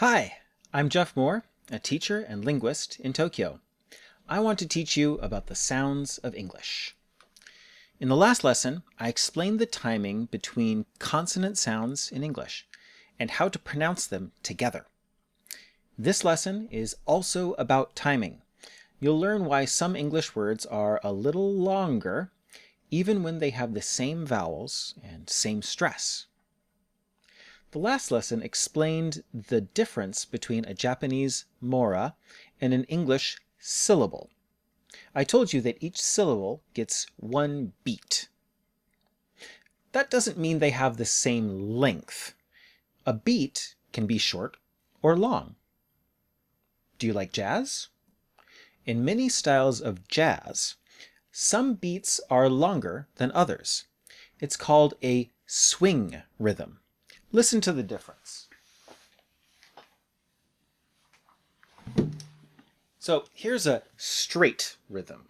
Hi, I'm Jeff Moore, a teacher and linguist in Tokyo. I want to teach you about the sounds of English. In the last lesson, I explained the timing between consonant sounds in English and how to pronounce them together. This lesson is also about timing. You'll learn why some English words are a little longer even when they have the same vowels and same stress. The last lesson explained the difference between a Japanese mora and an English syllable. I told you that each syllable gets one beat. That doesn't mean they have the same length. A beat can be short or long. Do you like jazz? In many styles of jazz, some beats are longer than others. It's called a swing rhythm. Listen to the difference. So here's a straight rhythm.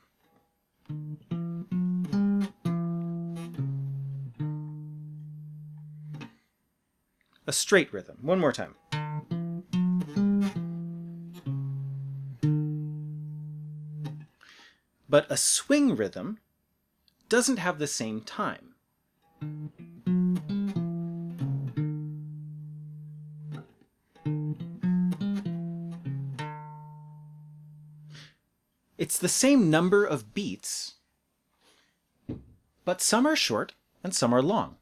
A straight rhythm. One more time. But a swing rhythm doesn't have the same time. It's the same number of beats, but some are short and some are long.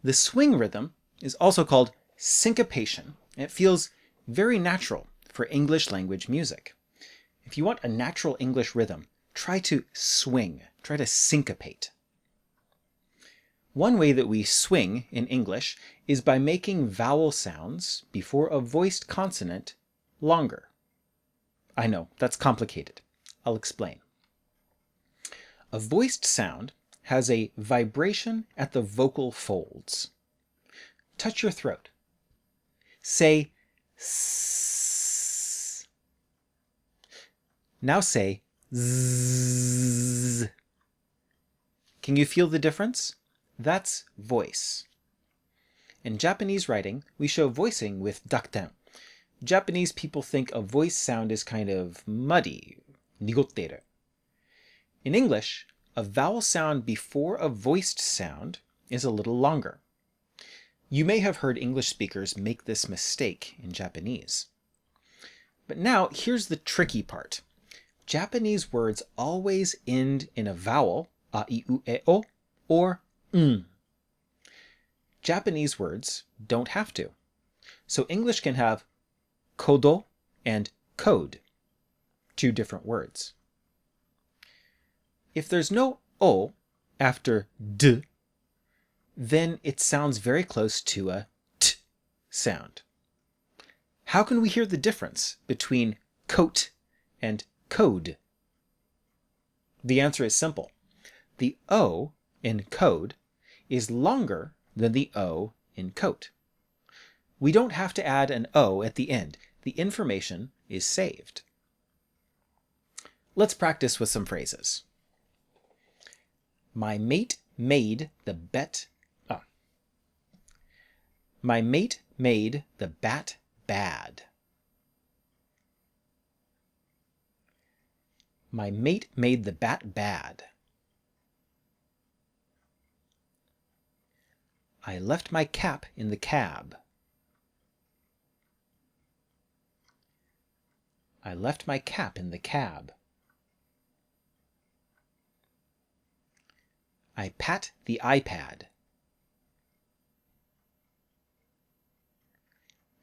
The swing rhythm is also called syncopation, and it feels very natural for English language music. If you want a natural English rhythm, try to swing, try to syncopate. One way that we swing in English is by making vowel sounds before a voiced consonant longer. I know, that's complicated. I'll explain. A voiced sound has a vibration at the vocal folds. Touch your throat. Say s. Now say z. Can you feel the difference? That's voice. In Japanese writing, we show voicing with dakten. Japanese people think a voice sound is kind of muddy, nigotteru. In English, a vowel sound before a voiced sound is a little longer. You may have heard English speakers make this mistake in Japanese. But now, here's the tricky part. Japanese words always end in a vowel, a, I, U, E, O, or n. Japanese words don't have to. So English can have kodo and code, two different words. If there's no o after d, then it sounds very close to a t sound. How can we hear the difference between coat and code? The answer is simple. The o in code is longer than the o in coat. We don't have to add an o at the end. The information is saved. Let's practice with some phrases. My mate made the bet. My mate made the bat bad. My mate made the bat bad. I left my cap in the cab. I left my cap in the cab. I pat the iPad.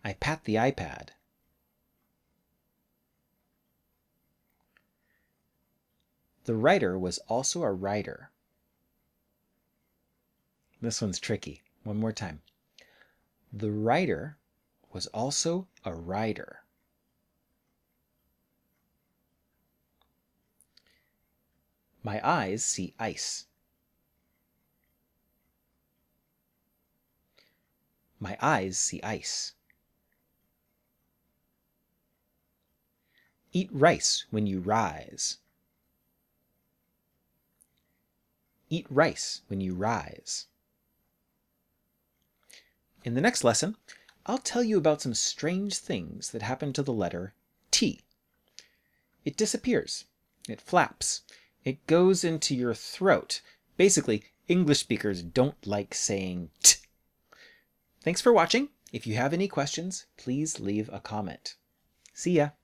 I pat the iPad. The writer was also a writer. This one's tricky. One more time. The writer was also a writer. My eyes see ice. My eyes see ice. Eat rice when you rise. Eat rice when you rise. In the next lesson, I'll tell you about some strange things that happen to the letter T. It disappears. It flaps. It goes into your throat. Basically, English speakers don't like saying t. Thanks for watching. If you have any questions, please leave a comment. See ya!